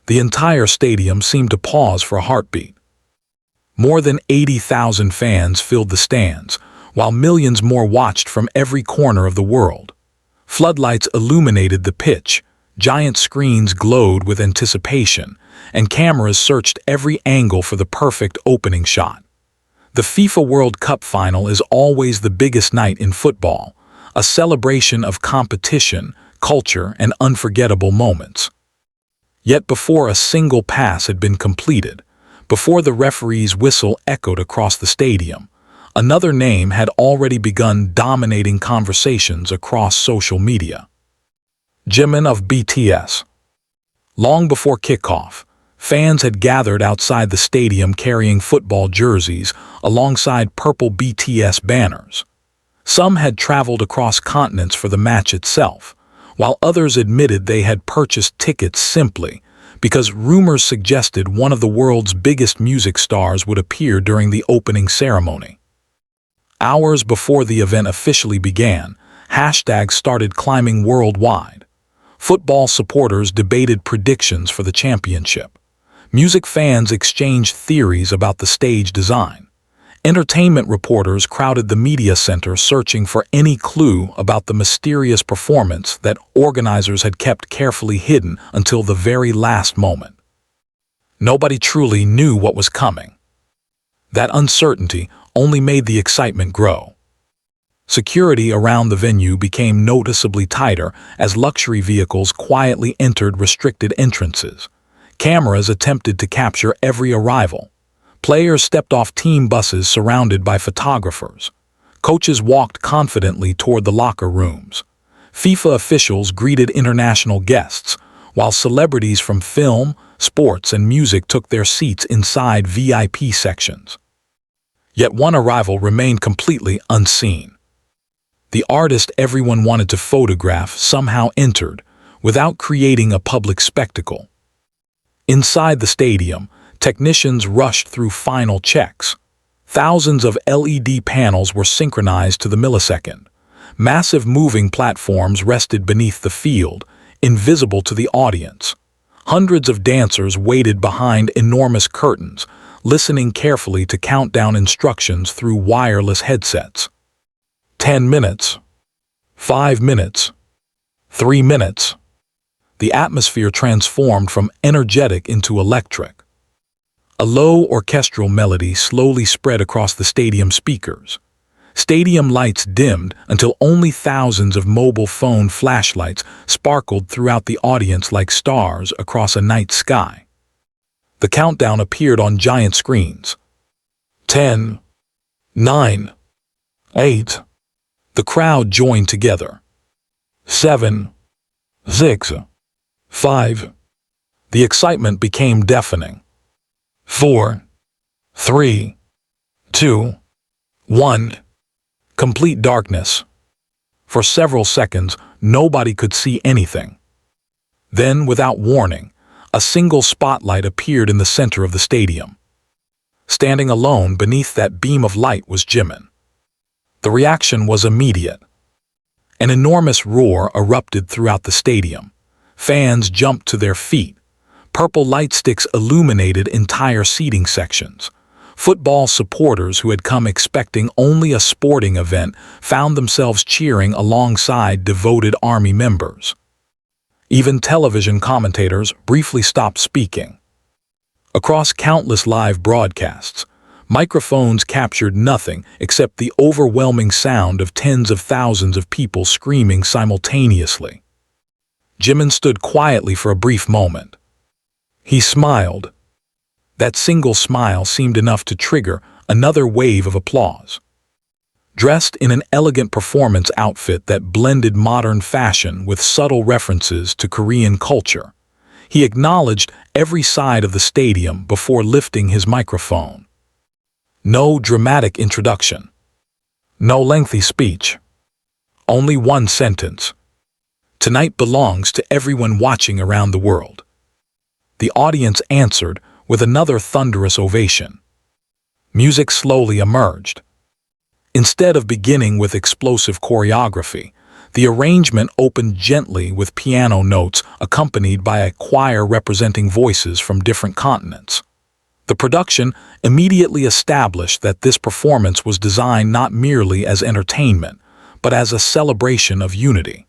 The entire stadium seemed to pause for a heartbeat. More than 80,000 fans filled the stands, while millions more watched from every corner of the world. Floodlights illuminated the pitch, giant screens glowed with anticipation, and cameras searched every angle for the perfect opening shot. The FIFA World Cup Final is always the biggest night in football, a celebration of competition, culture, and unforgettable moments. Yet before a single pass had been completed, before the referee's whistle echoed across the stadium, another name had already begun dominating conversations across social media. Jimin of BTS. Long before kickoff, fans had gathered outside the stadium carrying football jerseys alongside purple BTS banners. Some had traveled across continents for the match itself, while others admitted they had purchased tickets simply because rumors suggested one of the world's biggest music stars would appear during the opening ceremony. Hours before the event officially began, hashtags started climbing worldwide. Football supporters debated predictions for the championship. Music fans exchanged theories about the stage design. Entertainment reporters crowded the media center searching for any clue about the mysterious performance that organizers had kept carefully hidden until the very last moment. Nobody truly knew what was coming. That uncertainty only made the excitement grow. Security around the venue became noticeably tighter as luxury vehicles quietly entered restricted entrances. Cameras attempted to capture every arrival. Players stepped off team buses surrounded by photographers. Coaches walked confidently toward the locker rooms. FIFA officials greeted international guests, while celebrities from film, sports, and music took their seats inside VIP sections. Yet one arrival remained completely unseen. The artist everyone wanted to photograph somehow entered, without creating a public spectacle. Inside the stadium, technicians rushed through final checks. Thousands of LED panels were synchronized to the millisecond. Massive moving platforms rested beneath the field, invisible to the audience. Hundreds of dancers waited behind enormous curtains, listening carefully to countdown instructions through wireless headsets. 10 minutes. 5 minutes. 3 minutes. The atmosphere transformed from energetic into electric. A low orchestral melody slowly spread across the stadium speakers. Stadium lights dimmed until only thousands of mobile phone flashlights sparkled throughout the audience like stars across a night sky. The countdown appeared on giant screens. 10, 9, 8. The crowd joined together. 7, 6, 5. The excitement became deafening. 4, 3, 2, 1. Complete darkness. For several seconds, nobody could see anything. Then, without warning, a single spotlight appeared in the center of the stadium. Standing alone beneath that beam of light was Jimin. The reaction was immediate. An enormous roar erupted throughout the stadium. Fans jumped to their feet. Purple light sticks illuminated entire seating sections. Football supporters who had come expecting only a sporting event found themselves cheering alongside devoted army members. Even television commentators briefly stopped speaking. Across countless live broadcasts, microphones captured nothing except the overwhelming sound of tens of thousands of people screaming simultaneously. Jimin stood quietly for a brief moment. He smiled. That single smile seemed enough to trigger another wave of applause. Dressed in an elegant performance outfit that blended modern fashion with subtle references to Korean culture, he acknowledged every side of the stadium before lifting his microphone. No dramatic introduction. No lengthy speech. Only one sentence. Tonight belongs to everyone watching around the world. The audience answered with another thunderous ovation. Music slowly emerged. Instead of beginning with explosive choreography, The arrangement opened gently with piano notes accompanied by a choir representing voices from different continents. The production immediately established that this performance was designed not merely as entertainment, but as a celebration of unity.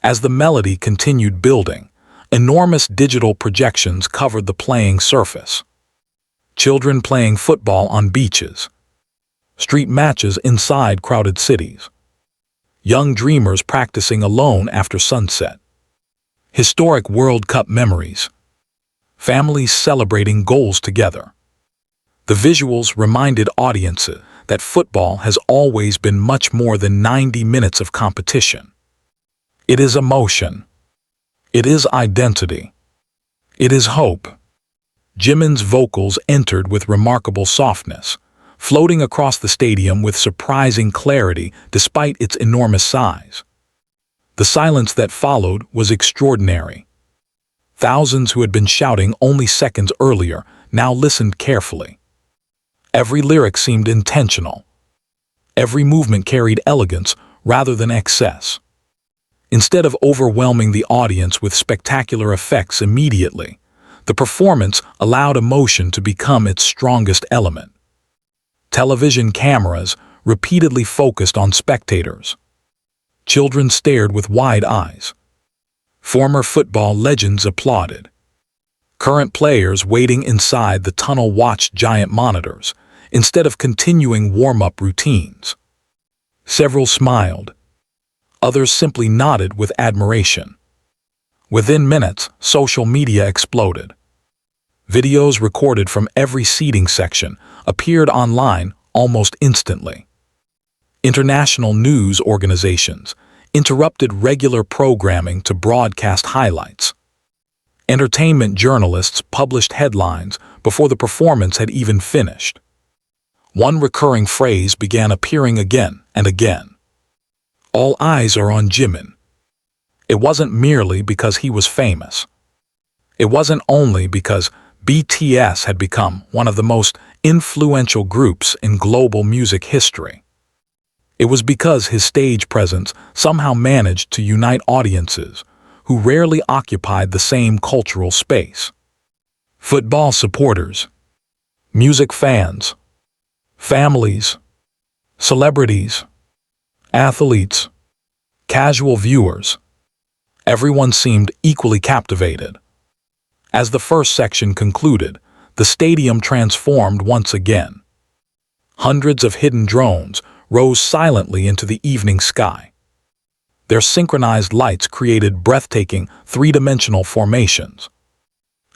As the melody continued building, enormous digital projections covered the playing surface. Children playing football on beaches, street matches inside crowded cities, young dreamers practicing alone after sunset, historic World Cup memories, families celebrating goals together. The visuals reminded audiences that football has always been much more than 90 minutes of competition. It is emotion. It is identity. It is hope. Jimin's vocals entered with remarkable softness, floating across the stadium with surprising clarity despite its enormous size. The silence that followed was extraordinary. Thousands who had been shouting only seconds earlier now listened carefully. Every lyric seemed intentional. Every movement carried elegance rather than excess. Instead of overwhelming the audience with spectacular effects immediately, the performance allowed emotion to become its strongest element. Television cameras repeatedly focused on spectators. Children stared with wide eyes. Former football legends applauded. Current players waiting inside the tunnel watched giant monitors instead of continuing warm-up routines. Several smiled. Others simply nodded with admiration. Within minutes, social media exploded. Videos recorded from every seating section appeared online almost instantly. International news organizations interrupted regular programming to broadcast highlights. Entertainment journalists published headlines before the performance had even finished. One recurring phrase began appearing again and again. All eyes are on Jimin. It wasn't merely because he was famous. It wasn't only because BTS had become one of the most influential groups in global music history. It was because his stage presence somehow managed to unite audiences who rarely occupied the same cultural space. Football supporters, music fans, families, celebrities, athletes, casual viewers, everyone seemed equally captivated. As the first section concluded, the stadium transformed once again. Hundreds of hidden drones rose silently into the evening sky. Their synchronized lights created breathtaking three-dimensional formations.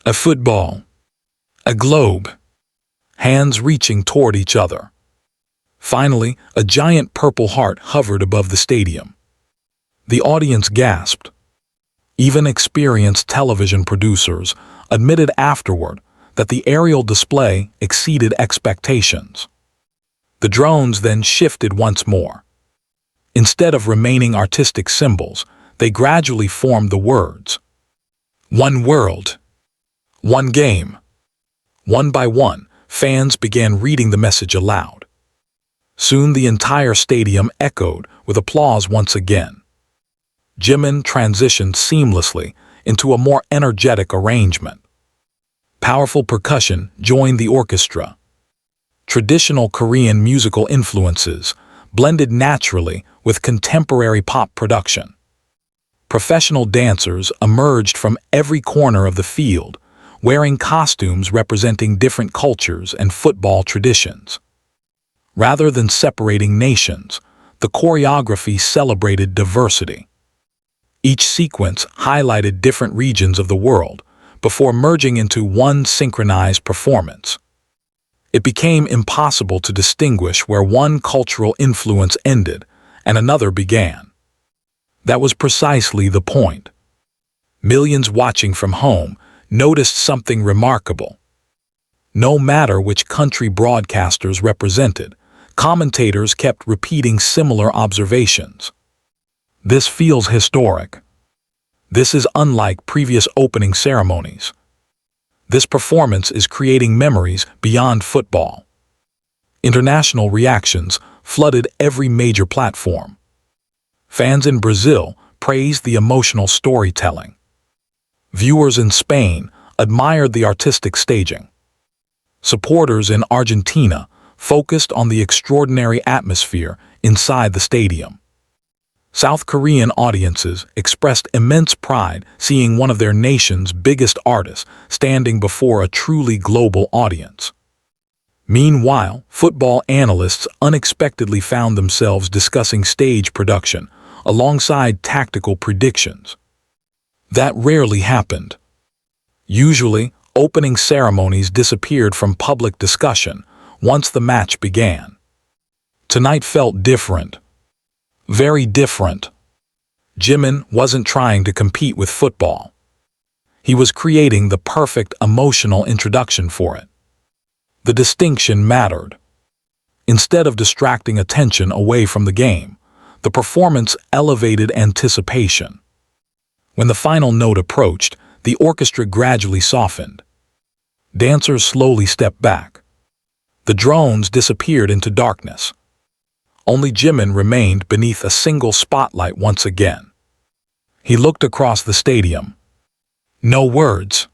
A football, a globe, hands reaching toward each other. Finally, a giant purple heart hovered above the stadium. The audience gasped. Even experienced television producers admitted afterward that the aerial display exceeded expectations. The drones then shifted once more. Instead of remaining artistic symbols, they gradually formed the words. One world. One game. One by one, fans began reading the message aloud. Soon the entire stadium echoed with applause once again. Jimin transitioned seamlessly into a more energetic arrangement. Powerful percussion joined the orchestra. Traditional Korean musical influences blended naturally with contemporary pop production. Professional dancers emerged from every corner of the field, wearing costumes representing different cultures and football traditions. Rather than separating nations, the choreography celebrated diversity. Each sequence highlighted different regions of the world before merging into one synchronized performance. It became impossible to distinguish where one cultural influence ended and another began. That was precisely the point. Millions watching from home noticed something remarkable. No matter which country broadcasters represented, commentators kept repeating similar observations. This feels historic. This is unlike previous opening ceremonies. This performance is creating memories beyond football. International reactions flooded every major platform. Fans in Brazil praised the emotional storytelling. Viewers in Spain admired the artistic staging. Supporters in Argentina focused on the extraordinary atmosphere inside the stadium. South Korean audiences expressed immense pride seeing one of their nation's biggest artists standing before a truly global audience. Meanwhile, football analysts unexpectedly found themselves discussing stage production alongside tactical predictions. That rarely happened. Usually, opening ceremonies disappeared from public discussion once the match began. Tonight felt different. Very different. Jimin wasn't trying to compete with football. He was creating the perfect emotional introduction for it. The distinction mattered. Instead of distracting attention away from the game, the performance elevated anticipation. When the final note approached, the orchestra gradually softened. Dancers slowly stepped back. The drones disappeared into darkness. Only Jimin remained beneath a single spotlight once again. He looked across the stadium. No words.